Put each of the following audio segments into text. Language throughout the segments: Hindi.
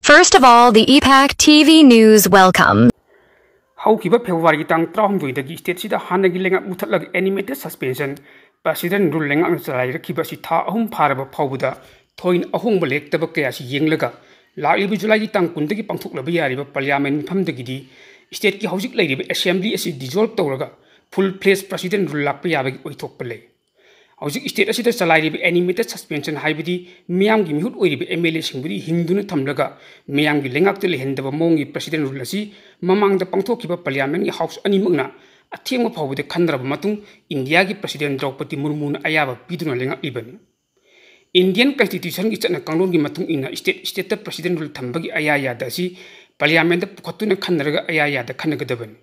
First of all, the EPAC TV News welcome. Haukiba February tang traum do the state sida hanagi lenga muthalag animated suspension president rule lenga salai kiba si tha ahum pharaba phawbuda thoin ahung balek tabak kaya si yenglaga lagli July tang kundagi pangthuk labi yariba parliament mifamdagi di state ki haujik lairiba assembly asi dissolve tawraga full place president rule lakpa yabagi oithok pale Hauzik state asida salai animated suspension haibidi miyam gi mihut oiriba MLA singbudi hingduna thamlaga miyam gi lengak te lehendaba mongi president rule asi mamang da pangthokiba parliament gi house ani mugna athengma phawbude khandraba matung India gi president Draupadi Murmu na ayaba piduna lengak ibani Indian constitution gi chana kanglon gi matung ina state president rule thambagi ayaya da si parliament da pukhatuna khanraga ayaya da khanagadabani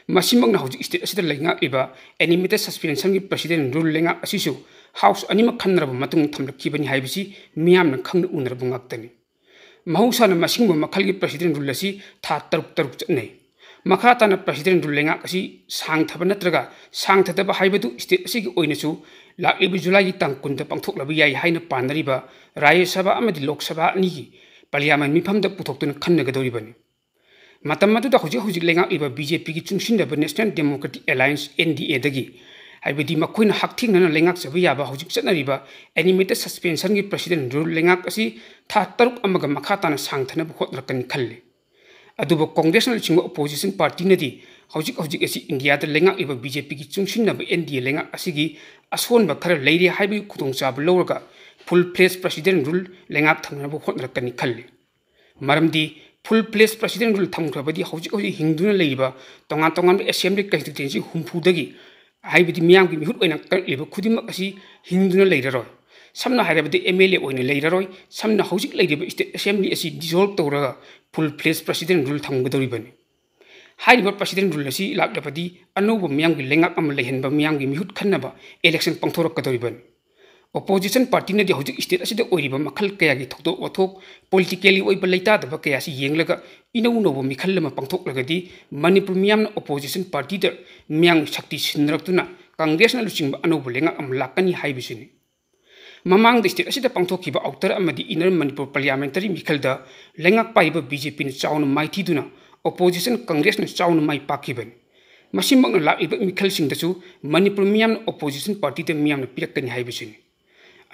Masimang hauzik state asida lenga iba animated suspension gi president rule lenga asisu house anima khanraba matung thamlakibani haibisi miyamna khangna unraba ngaktani mahusana masingba makhalgi president rule asi tha taruk chatnei makhatana president rule lenga asi sangthaba natraga sangthadaba haibadu state asigi oinasu laklibi July tang kunda pangthoklabi yai haina panariba Rajya Sabha amadi Lok Sabha ani gi parliament mifamda puthoktuna khannagadoribani Matamadu da hujik lenga iba BJP ki chungsinda National Democratic Alliance NDA dagi haibadi makoina hakthing na lengak sabiya ba hujik chatnariba animated suspension gi president rule lengak asi tha taruk amaga makhatana sangthana khotrakani khalle aduba Congress na chingwa opposition party nadi hujik asi India da lengak iba BJP ki chungsinda NDA lengak asigi ason ba khara leiri haibi khutongchab lawraga full place president rule lengak thamna khotrakani khalle maramdi full place president rule thamkrabadi hauji hingduna leiba tongan assembly constituency humphudagi haibidi miyam gi mihut oina liba khudimak asi hingduna leiraroi samna hairabadi MLA oina leiraroi samna hauji leiriba state assembly asi dissolve tawraga full place president rule thamgadoribani hairiba president rule asi laklapadi anoba miyam gi lengak am lehenba miyam gi mihut khannaba election pangthorakadoribani Opposition party na di hujik state asida oiriba makhal kaya gi thokdo wathok politically oiba leita daba kaya si yenglaga inaunobo mikhal lama pangthok lagadi Manipur miyam na opposition party da miyang shakti sinraktuna Congress na luchingba anobo lenga am lakani haibisini mamang da state asida pangthokiba outer amadi inner Manipur parliamentary mikhal da lengak paiba BJP na chauna maiti duna opposition Congress na chauna mai pakiban masimang na lakiba mikhal singdasu Manipur miyam na opposition party da miyam na pirakani haibisini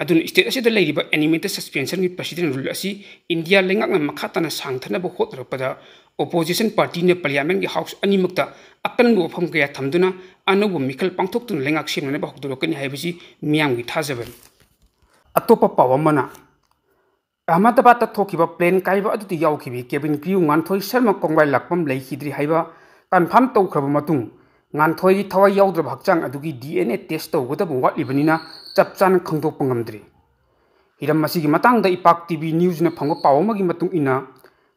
Adun state asida leiriba animated suspension gi president rule asi India lengak na makhatana sangthana bo hotrapada opposition party ne parliament gi house animakta akan bo pham kaya thamduna anobo mikhal pangthoktun lengak simna ba hokdorokani haibisi miyam gi thajaban atopa pawamana Ahmedabad ta thokiba plane kaiba aduti yawkibi cabin crew nganthoi Sharma Kongwai lakpam leihidri haiba confirm tawkhraba matung nganthoi thawai yawdra hakchang adugi DNA test tawgadabu watlibanina chapchan khangdokpa ngamdri hiram masigi matangda IPAC TV news na phangwa pawamagi matung ina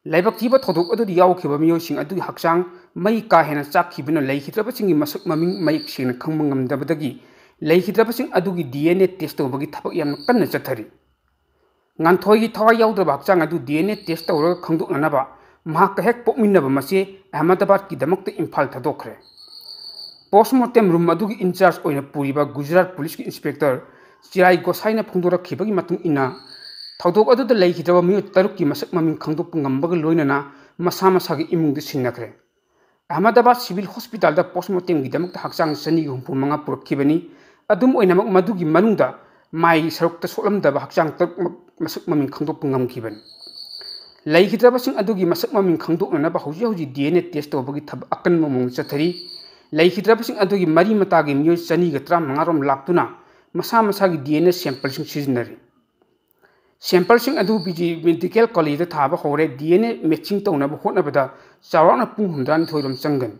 laibak thiba thodok adudi yawkhiba miyosing adugi hakchang mai ka hena chakhibina leihidrabachingi masak maming maik singna khangma ngamdabadagi leihidrabaching adugi DNA test tawbagi thabak yamna kanna chathari nganthoi gi thawai yawdra hakchang adu DNA test tawra khangdoknanaba mahak hek pokminnaba mase Ahmedabad ki damakta Imphal thadokre Postmortem room adugi in charge oina puriba Gujarat police ki inspector Chirai Gosai na phungdora khibagi matung ina thodok adu da leihidraba miyo taruk ki masak maming khangdok ngambaga loinana masa gi imung de sinakre Ahmedabad civil hospital da postmortem gi damak hakchang sani humpur manga purakhibani adum oina madugi manungda mai sarukta solamda ba hakchang taruk masak maming khangdok ngamkhibani leihidraba sing adugi masak maming khangdok na ba hauji DNA test tawbagi thab akan mamung chathari Leihidrabasing adugi mari matagi miyo chani ga tram mangarom laktuna masa gi DNA sample sing sizinari sample sing adu BG medical college da thaba hore DNA matching tawna ba hotna bada chawrana pung humdan thoirom changan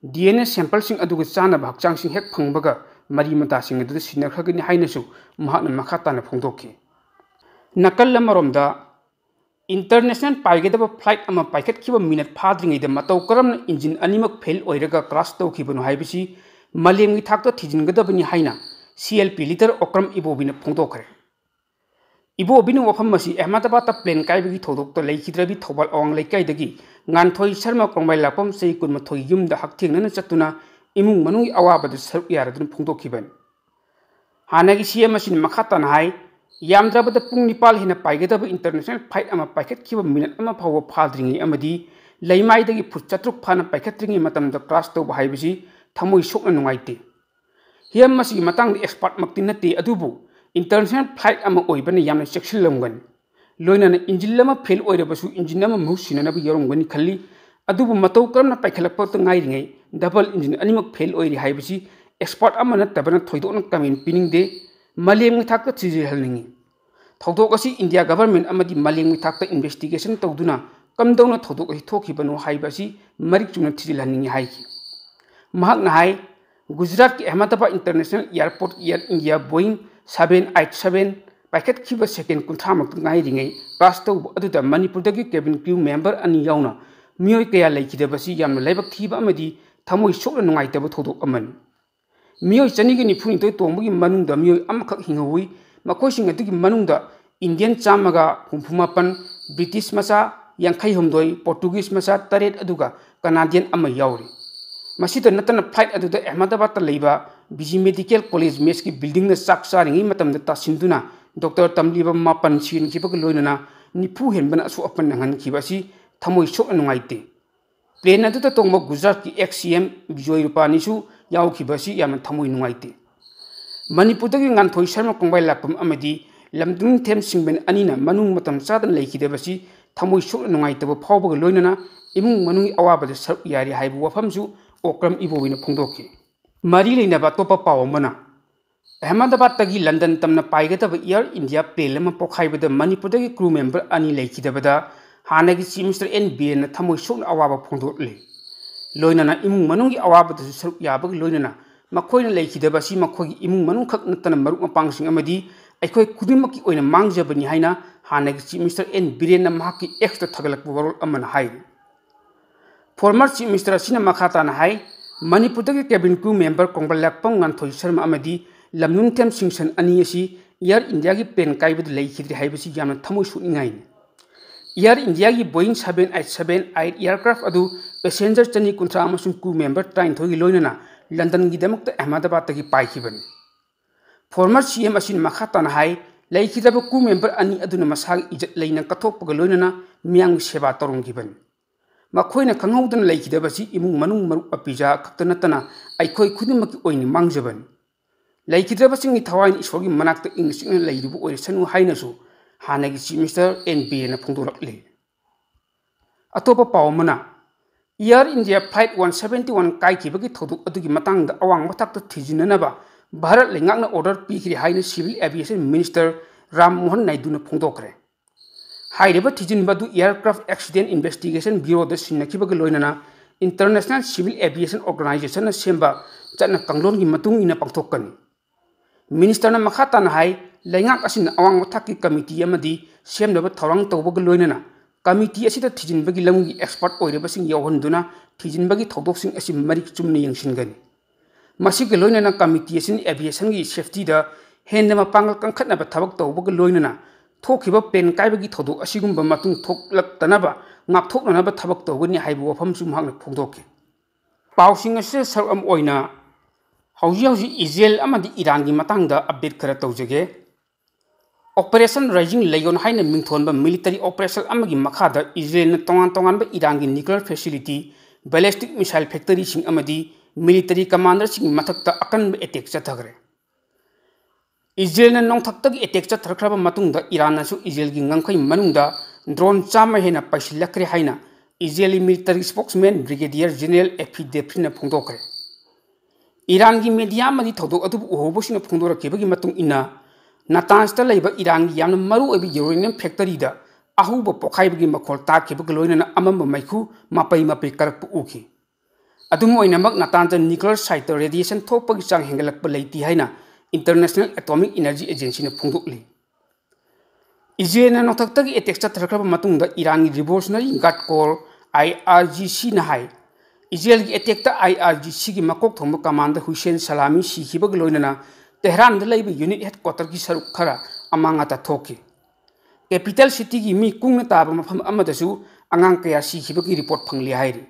DNA sample sing adu ga chana ba hakchang sing hek phangbaga mari mata sing adu sinakhragani hainasu mahana makhata na phongdokki nakal lamaromda International paigedaba flight ama paikat kiba minute phadringai da matau karamna engine animak fail oiraga crash tawkhibanu haibisi malemgi thakta thijingadabani haina CLP liter okram ibobina phongdokhre ibobina wafam masi Ahmedabad ta plane kaibagi thodokta leihidrabi thobal awang leikaidagi nganthoi Sharma Kongwai lapam sei kunmathoi yumda hakthengna chatuna imung manungi awabada saruk yaradun phongdokhiban hanagi CM asin makhatana hai यामद्रबद Pung Nepal Hena पाइगदब international flight अमा पाइखतखिबा मिनट अमा फाव फाद्रिंगी अमदी लैमाइदगी फुट चतुक फाना पाइखत्रिंगी मतमद क्रॉस तौबा हाइबसी थमोइ सोकना नुंगाइते हियम मसी मतंग एक्सपर्ट मक्ति नते अदुबु इंटरनेशनल फ्लाइट अमा ओइबने यामना सेक्सिलमगन लोइनाना इंजिन अमा फेल ओइरबसु इंजिन अमा महु सिननब यरमगनि खल्ली अदुबु मतौ करमना पाइखलकपत ngaइरिङै डबल इंजिन अनिमक फेल ओइरि हाइबसी एक्सपर्ट अमा नतबना थोइदोन कमेन्ट पिनिंगदे मलेम थाक चिजिहलनिंगी थौदोक असि इंडिया गवर्नमेंट अमदी मलेम थाक इन्वेस्टिगेशन तौदुना कमदौना थौदोक असि थोखिबनो हाइबसी मरिक चुना थिजिलहनिंगी हाइकी महकना हाइ गुजरात के Ahmedabad international airport Air India Boeing 787 पाइखतखिबा सेकेंड 30 ngaइरिङै पास तौब अदुदा मणिपुरदगी केबिन क्रू मेंबर अनि याउना मियोय कया लेखिदबसी यामना लाइबक थीबा अमदी थमोइ सोकना नुंगाइतब थौदोक अमन मियोय चनिगी निफुनितोय तोंबगी मनुंगदा मियोय अमखक हिंगहुई मखोइसिंग अदुगी मनुंगदा इंडियन चामगा 68 ब्रिटिश मचा 59 पोर्तुगीज मचा 8 अदुगा कनाडियन अमा याउरी मसीद नतन फ्लाइट अदुदा अहमदाबाद लेबा बीजी मेडिकल कॉलेज मेस की बिल्डिंग न चाक चारिंगी मतमदा तासिंदुना डॉक्टर तमलीबा मापन सिनखिबक लोइनना निफु हेनबना असु अपन नंगनखिबासी थमोइ सोक नुंगाइते प्लेन अदुदा तोंबा गुजरात की एक्ससीएम बिजोय रूपानीसु याउखिबासी यामन थमोइ नुंगाइते मणिपुरदगी nganthoi शर्मा कोंबाइ लापम अमदी लमदुंग थेम सिंगबेन अनिना मनुंग मतम चादन लेखिदबसी थमोइ सोक नुंगाइतब फावबग लोइनना इमुंग मनुंग अवाबद सर यारि हाइबु वफमसु ओक्रम इबोविन फोंदोके मरी लेनबा तोपा पावमना अहमदाबाद तगी लंदन तमना पाइगदब एयर इंडिया प्लेन लमा पोखाइबद मणिपुरदगी क्रू मेंबर अनि लेखिदबदा हानगी चीफ मिनिस्टर एन बीरेन थमोइ सोक अवाब फोंदोले लोइनना इमुंग मनुंगी अवाबद सर याबग लोइनना मखोइना लेखिदबसी मखोगी इमुंग मनुंग खक नतन मरुक मपांगसिंग अमदी अखोइ खुदिमकी ओइना मांगजबनी हाइना हानगी चीफ मिनिस्टर एन बीरेन माकी एक्स थगलक वरोल अमन हाइ फॉर्मर चीफ मिनिस्टर असिना मखाताना हाइ मणिपुरदगी cabin crew member Kongbalakpam nganthoi Sharma अमदी लमनुंगथेम सिंगसन अनि असि एयर इंडिया की प्लेन काइबद लेखिद्रि हाइबसी यामना थमोइ सुनिङाइ एयर इंडिया की बोइंग 787 एयरक्राफ्ट अदु पैसेंजर चनी 30 अमसुंग क्रू मेंबर 23 गी लोइनना लंदन की दमक अहमदाबाद तगी पाइखिबन फॉर्मर सीएम असिन मखाताना हाइ लेखिदब क्रू मेंबर अनि अदुना मसाग इज्जत लेना कथोपग लोइनना मियांग सेवा तरुंगिबन मखोइना खंगौदन लेखिदबसी इमुंग मनुंग मरु अपिजा खक्तनतना अखोइ खुदिमकी ओइनि मांगजबन लेखिदबसिंग थवाइन ईश्वरगी मनाक्त इंगसिंग लेइरुबु ओइसनु हाइनसु हानगी चीफ मिनिस्टर एन बीरेन फोंदोरकले अतोपा पावमना एयर इंडिया फ्लाइट 171 काइखिबगी थौदुक अदुगी मतंग अवांग मथाक्त थिजिननबा भारत लेंगाकना ऑर्डर पीखरि हाइन civil aviation minister Ram Mohan नायडूना फोंदोकरे हाइरेबा थिजिनबदु एयरक्राफ्ट एक्सीडेंट इन्वेस्टिगेशन ब्यूरो सिन्नखिबग लोइनना इंटरनेशनल सिविल एविएशन ऑर्गेनाइजेशन सेंबा चटना कंगलोन की मतुंग इना पांगथोकनी मिनिस्टर मखाताना हाइ लेंगाक असिन अवांग मथाक्की कमिटी अमदी सेमनब थौरंग तौबग लोइनना कमिटी असिदा थिजिनबगी लंगी एक्सपर्ट ओइरबसिंग यौहनदुना थिजिनबगी थौदोकसिंग असि मरिक चुमने यंगसिनगनी मसिग लोइनना कमिटी असिन एविएशन की सेफ्टी दा हेन्नमा पांगल कंखतनब थबक तौबग लोइनना थोखिबा प्लेन काइबगी थौदोक असिगुंब मतुंग थोकलक्तनबा ngaphoknanaba thabak tawgani haibu wafam chu mahakna phongdoke पाउसिंग असे सरम ओइना हौजी हौजी इजराइल अमदि ईरान की मतंगदा अपडेट खरा तौजगे ऑपरेशन राइजिंग लेगोन हाइना मिंगथोनबा मिलिटरी ऑपरेशन अमगी मखादा इजराइल तोंगान तोंगानबा ईरान की nuclear facility ballistic missile factory सिंग अमदि मिलिटरी कमांडर सिंग मथक्ता अकनब अटैक चथगरे इजराइल नोंथक्तगी अटैक चथरखरबा मतुंगदा ईरान नसु इजराइल की ngangkhai manungda ड्रोन चामा हेना पैसिलक्रे हाइना Israeli military spokesman brigadier general Effie Defrin फोंदोकरे ईरान की मीडिया मदी थौदोक अदुब उहोबसिन फोंदोरखेबगी मतुंग इना नातांसता लेबा ईरान की यामना मरु ओइबि यूरेनियम फैक्टरी दा अहुब पोखाइबगी मखोल ताखेबग लोइनना अमम मैखु मापै मापै करप उखि अदुम ओइनमक नातांस न्यूक्लियर साइट रेडिएशन थोपगी चांग हेंगलकप लेति हाइना इंटरनेशनल एटॉमिक एनर्जी एजेंसी ने फोंदोकली इजराइल नोथक्तगी अटैक चथरखरबा मतुंगदा ईरान की रिवोल्यूशनरी गार्ड कोर IRGC ना हाई इजराइल की अटैक IRGC की मकोक थोंब कमांडर हुसैन सलामी सिखिबग लोइनना तेहरान द लेब यूनिट हेडक्वार्टर की सरुक खरा अमांगाता थोके कैपिटल सिटी की मी कुंगना ताबा मफम अमदसु अंगांग कया सिखिबगी रिपोर्ट फंगली हाइरि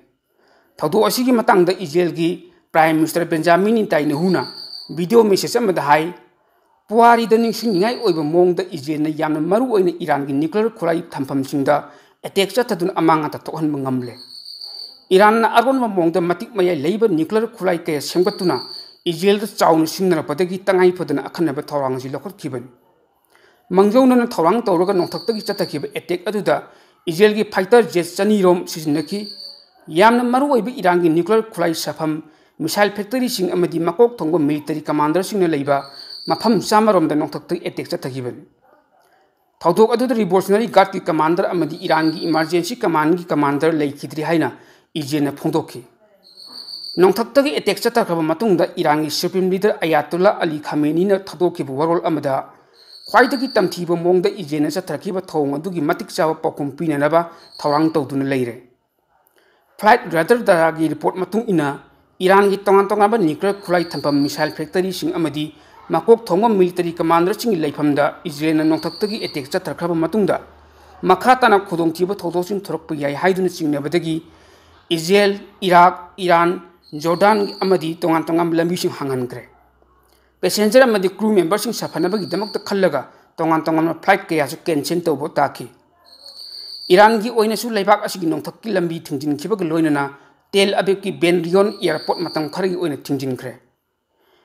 थौदो असिगी मतंगदा इजराइल की प्राइम मिनिस्टर बेंजामिन नेतन्याहुना वीडियो मेसेज अमदा हाई पुवारी द निंगसिंगिंगाई ओइबा मोंगदा इजेलना यामना मरु ओइना ईरान की न्यूक्लियर खुलाई थंफमसिंगदा अटैक चतदुन अमांगा ता तोहनबा ngamle ईरान ना अरोनबा मोंगदा मतिक मयाई लेबा न्यूक्लियर खुलाई के सेमगतुना इजेलदा चाउन सिंगनरपदगी तंगाई फदना अखनबा थौरांगसि लखतखिबन मंगजौनना थौरांग तौरगा नोंथक्तगी चतखिबा अटैक अदुदा इजेल की फाइटर जेट चनीरोम सिजनकी यामना मरु ओइबा ईरान की न्यूक्लियर खुलाई सफम मिसाइल फैक्ट्री सिंग अमदी मकोक थोंगो मिलिटरी कमांडर सिंगना लेबा मफम सामरोमदा नोंथक्तगी अटैक चतखिबन थौदोक अदुदा रिवोल्यूशनरी गार्ड की कमांडर अमदी ईरान की इमरजेंसी कमांड की कमांडर लेखिद्री हाइना इजेना फोंदोखि नोंथक्तगी अटैक चतखरबा मतुंगदा ईरान की सुप्रीम लीडर अयातुल्ला अली खामेनीना थदोखिबा वरोल अमदा ख्वाइदगी तमथीबा मोंगदा इजेना चतखिबा थौंग अदुगी मतिक चावा पौकुम पिननबा थौरांग तौदुना लेरे फ्लाइट राडर दारागी रिपोर्ट मतुंग इना ईरान की तोंगान न्यूक्लियर खुलाई थंपम मिसाइल फैक्ट्री सिंग अमदी मकोक थोंगो मिलिटरी कमांडर सिंग लेफमदा इजेलना नोंथक्तगी अटैक चतखरबा मतुंगदा मखा ताना खुदोंथीबा थौदोसिन थोरकपा याई हाइदुना चिंगनबदगी इजराइल इराक ईरान जॉर्डन अमदी तोंगान लंबीसिंग हांगनग्रे पैसेंजर अमदी क्रू मेंबरसिंग सफनबगीदमक्ता खल्लगा तोंगान फ्लाइट कयासु कैंसिल तौबो ताखि ईरान की ओइनसु लेबाक असिगी नोंथक्की लंबी थिंजिनखिबगा लोइनना तेल अबीब की बेन रियोन एयरपोर्ट मतम खरगी ओइना थिंजिनख्रे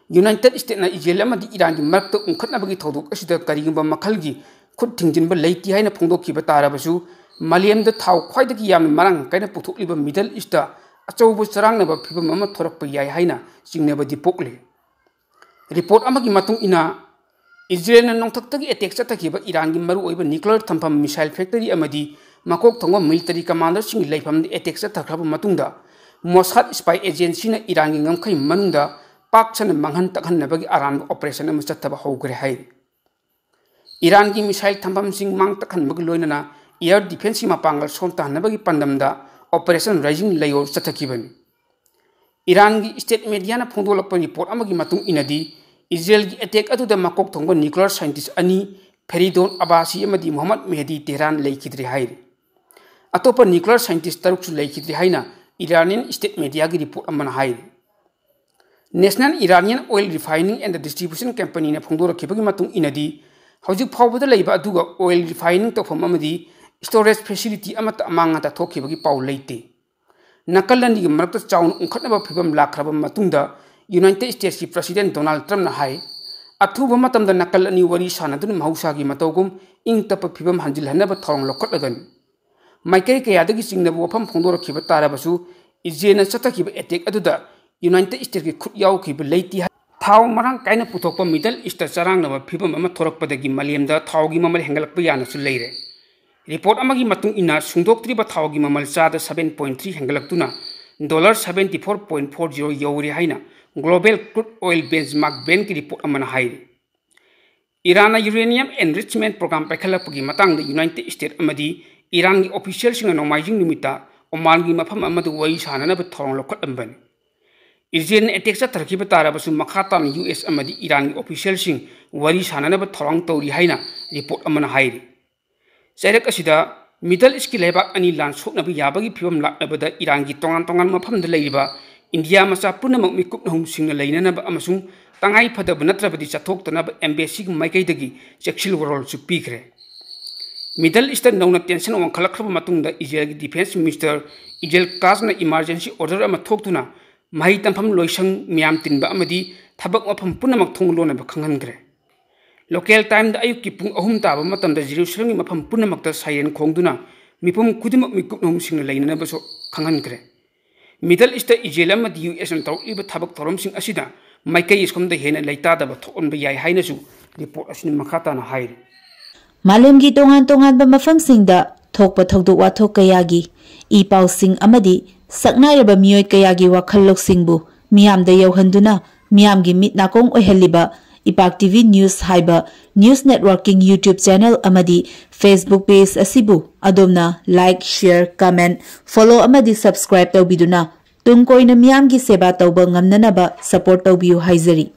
यूनाइटेड स्टेट्स ना इजराइल अमदी ईरान की मरक्ता उंखटनबगी थौदोक असिदा करिगुंबा मखलगी खुद थिंजिनबा लेति हाइना फोंदोखिबा ताराबसु मालेमदा थाव ख्वाइदगी यामना मरांग काइना पुथोक्लिबा मिडल ईस्टता अचौब चरांगनबा फिबम अमा थोरकपा याई हाइना चिंगनबदी पोकले रिपोर्ट अमगी मतुंग इना इजराइलना नोंथक्तगी अटैक चतखिबा ईरान की मरु ओइबा न्यूक्लियर थंफम मिसाइल फैक्ट्री अमदी मकोक थोंगो मिलिटरी कमांडर सिंग लेफमदी अटैक चतखरबा मतुंगदा मोसाद स्पाई एजेंसी ना ईरान की ngमखै मनुंगदा पाकसन मंगहन तखनबगी आराम ऑपरेशन अम चतबा होग्रे हाइ ईरान की मिसाइल थंफम सिंग मांग तखनबगी लोइनना एयर डिफेंस की मपांगल सोंतानबगी पंदमदा ऑपरेशन राइजिंग लेयो चतखिबनी ईरान की स्टेट मीडिया फोंदोलप रिपोर्ट अमगी मतुंग इनदी इजराइल की अटैक अदुदा मकोक थोंगो न्यूक्लियर साइंटिस्ट अनी फेरिडोन अबासी अमदी मोहम्मद मेहदी तेहरान लेखिद्री हाइर अतोप न्यूक्लियर साइंटिस्ट तरुकसु लेखिद्री हाइना इरानियन स्टेट मीडिया की रिपोर्ट अमन हाइर national Iranian oil refining and distribution company ने फोंदोरखिबगी मतुंग इनदी हौजिक फावबदा लेबा अदुगा ऑयल रिफाइनिंग तौफम अमदी स्टोरेज फैसिलिटी अमत अमांगा थोखिबगी पाउ लेते नकलनी की मरक्ता चाउन उंखटनबा फिबम लाखरबा मतुंगदा यूनाइटेड स्टेट्स की प्रेसिडेंट डोनाल्ड ट्रम्प ना हाई अथुब मतमदा नकलनी वरी सानदुन महौसागी मतौगुम इंग तप फिबम हंजिलहनबा थौरंग लोखटलगन माइकई कयादगी चिंगनबा वफम फोंदोरखिबा ताराबसु इजेना चतखिबा अटैक अदुदा यूनाइटेड स्टेट्स की खुद याउखिबा लेति थाव मरंग काइना पुथोकपा मिडल ईस्ट चरांगनबा फिबम अमा थोरकपदगी मलेमदा थावगी ममल हेंगलकपा यानसु लेरे रिपोर्ट अमगी मतुंग इना सुंदोक्त्रिबा थावगी ममल चादा 7.3 हेंगलक्तुना $74.40 यौरे हाइना global crude oil benchmark bank की रिपोर्ट अमना हाइरे ईरान यूरेनियम एनरिचमेंट प्रोग्राम पाइखलपगी मतंगदा यूनाइटेड स्टेट्स अमदी ईरान की ऑफिशियल सिंग नोमाइजिंग निमित्ता ओमान की मफम अमद वरी साननब थौरंग लोखटलंबन इजराइल अटैक चतरखिबा ताराबसु मखातान यूएस अमदी ईरान की ऑफिशियल सिंग वरी साननब थौरंग तौरी हाइना रिपोर्ट अमना हाइरे चैरक असिदा मिडल ईस्ट की लेबाक अनी लान सोकनब याबगी फिबम लाक्नबदा ईरान की तोंगान मफमदा लेरिबा इंडिया मचा पुनमक मिकुपनहुम सिंगना लेननब अमसुंग तंगाई फदब नत्रबदी चथोक्तनब एम्बेसी मइकैदगी चेक्सिल वरोल सुपीखरे मिडल ईस्ट नौना टेंशन वंखलखरब मतुंगदा इजराइल की डिफेंस मिनिस्टर इजराइल काजना इमरजेंसी ऑर्डर अमा थोक्तुना मही तंफम लोइसंग मियाम तिनबा अमदी थबक मफम पुनमक थोंगलोनब खंगनग्रे लोकल टाइम अयुक की पुंग 3 ताब मतमदा जेरूसलम की मफम पुनमक्ता साइरन खोंगदुना मिपुम खुदिमक मिकुपनहुम सिंगना लेननबसो खंगनग्रे मिडल ईस्ट इजराइल अमदी यूएस न तौरिबा थबक थौरमसिंग असिदा माइकई स्कोमदा हेना लेतादब थोनबा याय हाइनसु रिपोर्ट असिन मखाताना हाइर मालेमगी तोंगान मफमसिंगदा थोकपा थौदोक वाथोक कयागी ई पाउसिंग अमदी सकनायरबा मियोय कयागी वाखल्लोकसिंगबु मियामदा यौहंदुना मियामगी मिट नाकोंग ओइहल्लिबा इपाक टीवी न्यूज हाइबा न्यूज नेटवर्किंग यूट्यूब चैनल अमदी फेसबुक पेज असिबु अदोमना लाइक शेयर कमेंट फॉलो अमदी सब्सक्राइब तौबिदुना तुंग कोइना मियामगी सेवा तौबा ngamnanaba सपोर्ट तौबियु हाइजरी।